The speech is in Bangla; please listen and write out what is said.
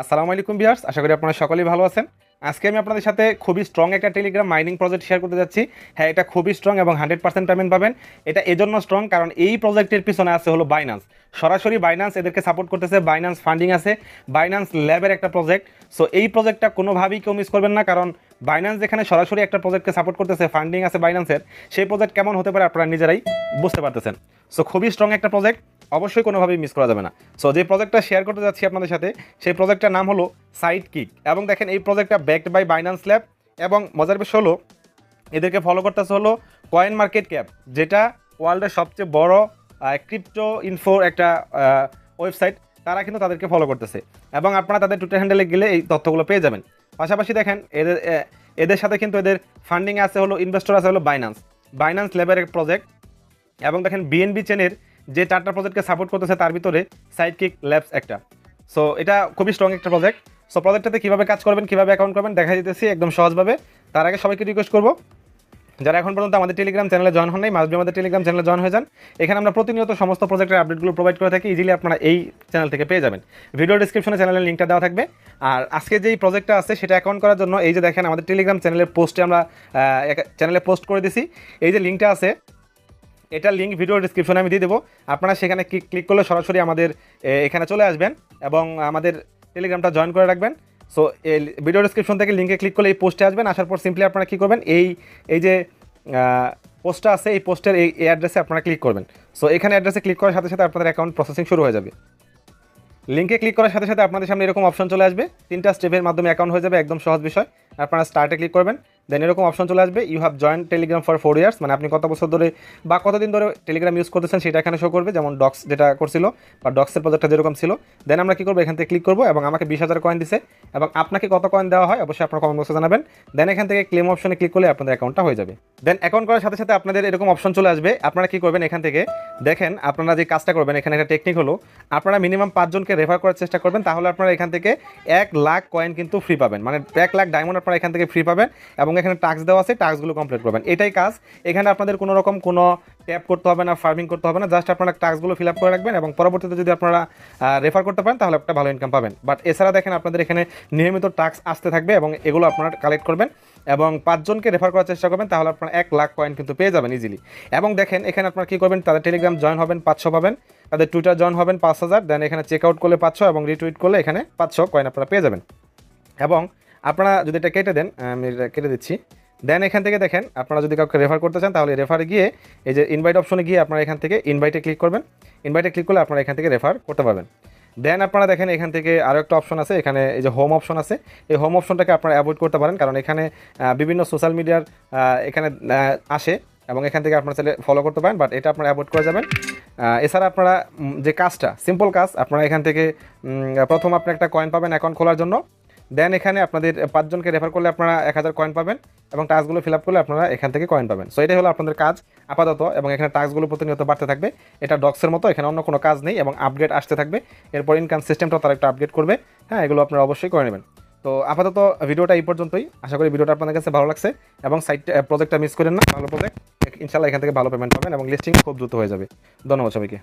আসসালামু আলাইকুম ভিউয়ার্স, আশা করি আপনারা সকলেই ভালো আছেন। আজকে আমি আপনাদের সাথে খুবই স্ট্রং একটা টেলিগ্রাম মাইনিং প্রজেক্ট শেয়ার করতে যাচ্ছি। হ্যাঁ, এটা খুবই স্ট্রং এবং 100% পেমেন্ট পাবেন। এটা এজন্য স্ট্রং কারণ এই প্রজেক্টের পিছনে আছে হলো বাইন্যান্স। সরাসরি বাইন্যান্স এদেরকে সাপোর্ট করতেছে, বাইন্যান্স ফান্ডিং আছে, বাইন্যান্স ল্যাবের একটা প্রজেক্ট। সো এই প্রজেক্টটা কোনোভাবেই কেউ মিস করবেন না, কারণ বাইন্যান্স যেখানে সরাসরি একটা প্রজেক্টকে সাপোর্ট করতেছে, ফান্ডিং আছে বাইন্যান্সের, সেই প্রজেক্ট কেমন হতে পারে আপনারা নিজেরাই বুঝতে পারতেছেন। সো খুবই স্ট্রং একটা প্রজেক্ট, অবশ্যই কোনোভাবেই মিস করা যাবে না। সো যে প্রজেক্টটা শেয়ার করতে যাচ্ছি আপনাদের সাথে, সেই প্রজেক্টটার নাম হলো সাইডকিক। এবং দেখেন এই প্রজেক্টটা ব্যাকড বাই বাইন্যান্স ল্যাব। এবং মজার বিষয় হলো এদেরকে ফলো করতেছে হলো কয়েন মার্কেট ক্যাপ, যেটা ওয়ার্ল্ডের সবচেয়ে বড় ক্রিপ্টো ইনফোর একটা ওয়েবসাইট। তারা কিন্তু তাদেরকে ফলো করতেছে এবং আপনারা তাদের টুইটার হ্যান্ডেলে গেলে এই তথ্যগুলো পেয়ে যাবেন। পাশাপাশি দেখেন এদের সাথে কিন্তু এদের ফান্ডিং আছে হলো, ইনভেস্টর আছে হলো বাইন্যান্স ল্যাবের এক প্রজেক্ট। এবং দেখেন বিএনবি চেনের যে 4টা প্রজেক্টকে সাপোর্ট করতেছে তার ভিতরে সাইডকিক ল্যাবস একটা। সো এটা খুবই স্ট্রং একটা প্রজেক্ট। সো প্রজেক্টটাতে কীভাবে কাজ করবেন, কীভাবে অ্যাকাউন্ট করবেন দেখা দিতেছি একদম সহজভাবে। তার আগে সবাইকে রিকোয়েস্ট করবো, যারা এখন পর্যন্ত আমাদের টেলিগ্রাম চ্যানেলে জয়েন হন নাই, মাস্ট বি আমাদের টেলিগ্রাম চ্যানেলে জয়েন হয়ে যান। এখানে আমরা প্রতিনিয়ত সমস্ত প্রজেক্টের আপডেটগুলো প্রোভাইড করে থাকি, ইজিলি আপনারা এই চ্যানেল থেকে পেয়ে যাবেন। ভিডিও ডিসক্রিপশনে চ্যানেলের লিঙ্কটা দেওয়া থাকবে। আর আজকে যেই প্রজেক্টটা আছে সেটা অ্যাকাউন্ট করার জন্য এই যে দেখেন আমাদের টেলিগ্রাম চ্যানেলের পোস্টে আমরা চ্যানেলে পোস্ট করে দিছি। এই যে লিঙ্কটা আছে, এটা লিঙ্ক ভিডিও ডিসক্রিপশনে আমি দিয়ে দেবো। আপনারা সেখানে ক্লিক করলে সরাসরি আমাদের এখানে চলে আসবেন এবং আমাদের টেলিগ্রামটা জয়েন করে রাখবেন। সো এই ভিডিও ডিসক্রিপশন থেকে লিঙ্কে ক্লিক করলে এই পোস্টে আসবেন। আসার পর সিম্পলি আপনারা কী করবেন, এই যে পোস্টটা আছে এই পোস্টের এই অ্যাড্রেসে আপনারা ক্লিক করবেন। সো এখানে অ্যাড্রেসে ক্লিক করার সাথে সাথে আপনাদের অ্যাকাউন্ট প্রসেসিং শুরু হয়ে যাবে। লিঙ্কে ক্লিক করার সাথে সাথে আপনাদের সামনে এরকম অপশন চলে আসবে, 3টা স্টেপের মাধ্যমে অ্যাকাউন্ট হয়ে যাবে, একদম সহজ বিষয়। আপনারা স্টার্টে ক্লিক করবেন, দেন এরকম অপশন চলে আসবে, you have join Telegram for 4 years, মানে আপনি কত বছর ধরে বা কতদিন ধরে টেলিগ্রাম ইউজ করতেছেন সেটা এখানে শো করবে, যেমন ডক্স যেটা করছিল বা ডক্সের প্রজেক্টটা যেরকম ছিল। দেন আমরা কী করবো, এখান থেকে ক্লিক করবো এবং আমাকে 20,000 কয়েন দিছে এবং আপনাকে কত কয়েন দেওয়া হয় অবশ্যই আপনার কমেন্ট বক্সে জানাবেন। দেন এখান থেকে ক্লেম অপশনে ক্লিক করলে আপনাদের অ্যাকাউন্টটা হয়ে যাবে। দেন অ্যাকাউন্ট করার সাথে সাথে আপনাদের এরকম অপশন চলে আসবে। আপনারা কী করবেন, এখান থেকে দেখেন আপনারা যে কাজটা করবেন, এখানে একটা টেকনিক হলো আপনারা মিনিমাম 5 জনকে রেফার করার চেষ্টা করবেন, তাহলে আপনারা এখান থেকে 1 লাখ কয়েন কিন্তু ফ্রি পাবেন, মানে 1 লাখ ডায়মন্ড আপনারা এখান থেকে ফ্রি পাবেন। এবং এখানে টাস্ক দেওয়া আছে, টাস্কগুলো কমপ্লিট করবেন, এটাই কাজ। এখানে আপনাদের কোনো রকম কোনো ট্যাপ করতে হবে না, ফার্মিং করতে হবে না, জাস্ট আপনারা টাস্কগুলো ফিল আপ করে রাখবেন এবং পরবর্তীতে যদি আপনারা রেফার করতে পারেন তাহলে একটা ভালো ইনকাম পাবেন। বাট এছাড়া দেখেন আপনাদের এখানে নিয়মিত টাস্ক আসতে থাকবে এবং এগুলো আপনারা কালেক্ট করবেন এবং 5 জনকে রেফার করার চেষ্টা করবেন, তাহলে আপনারা 1 লাখ কয়েন কিন্তু পেয়ে যাবেন ইজিলি। এবং দেখেন এখানে আপনারা কী করবেন, তাদের টেলিগ্রাম জয়েন হবেন 500 পাবেন, তাদের টুইটার জয়েন হবেন 5,000, দেন এখানে চেক আউট করলে 500 এবং রিটুইট করলে এখানে 500 কয়েন আপনারা পেয়ে যাবেন। এবং আপনারা যদি এটা কেটে দেন, আমি এটা কেটে দিচ্ছি, দেন এখান থেকে দেখেন আপনারা যদি কাউকে রেফার করতে চান তাহলে রেফারে গিয়ে এই যে ইনভাইট অপশনে গিয়ে আপনারা এখান থেকে ইনভাইটে ক্লিক করবেন। ইনভাইটে ক্লিক করলে আপনারা এখান থেকে রেফার করতে পারবেন। দেন আপনারা দেখেন এখান থেকে আরও একটা অপশন আছে, এখানে এই যে হোম অপশন আছে, এই হোম অপশনটাকে আপনারা অ্যাভয়েড করতে পারেন, কারণ এখানে বিভিন্ন সোশ্যাল মিডিয়ার এখানে আসে এবং এখান থেকে আপনারা চাইলে ফলো করতে পারেন, বাট এটা আপনারা অ্যাভয়েড করে যাবেন। এছাড়া আপনারা যে কাজটা সিম্পল কাজ, আপনারা এখান থেকে প্রথম আপনি একটা কয়েন পাবেন অ্যাকাউন্ট খোলার জন্য। দেন এখানে আপনাদের 5 জনকে রেফার করলে আপনারা 1000 কয়েন পাবেন এবং টাস্কগুলো ফিল আপ করলে আপনারা এখান থেকে কয়েন পাবেন। সো এটাই হলো আপনাদের কাজ আপাতত, এবং এখানে টাস্কগুলো প্রতিনিয়ত বাড়তে থাকবে। এটা ডক্সের মতো, এখানে অন্য কোনো কাজ নেই এবং আপগ্রেড আসতে থাকবে। এরপর ইনকাম সিস্টেমটাও তারা একটু আপগ্রেড করবে। হ্যাঁ, এগুলো আপনারা অবশ্যই করে নেবেন। তো আপাতত ভিডিওটা এই পর্যন্তই, আশা করি ভিডিওটা আপনাদের কাছে ভালো লাগছে এবং প্রজেক্টটা মিস করেন না, ভালো প্রজেক্ট, ইনশাল্লাহ এখান থেকে ভালো পেমেন্ট পাবেন এবং লিস্টিং খুব দ্রুত হয়ে যাবে। ধন্যবাদ সবাইকে।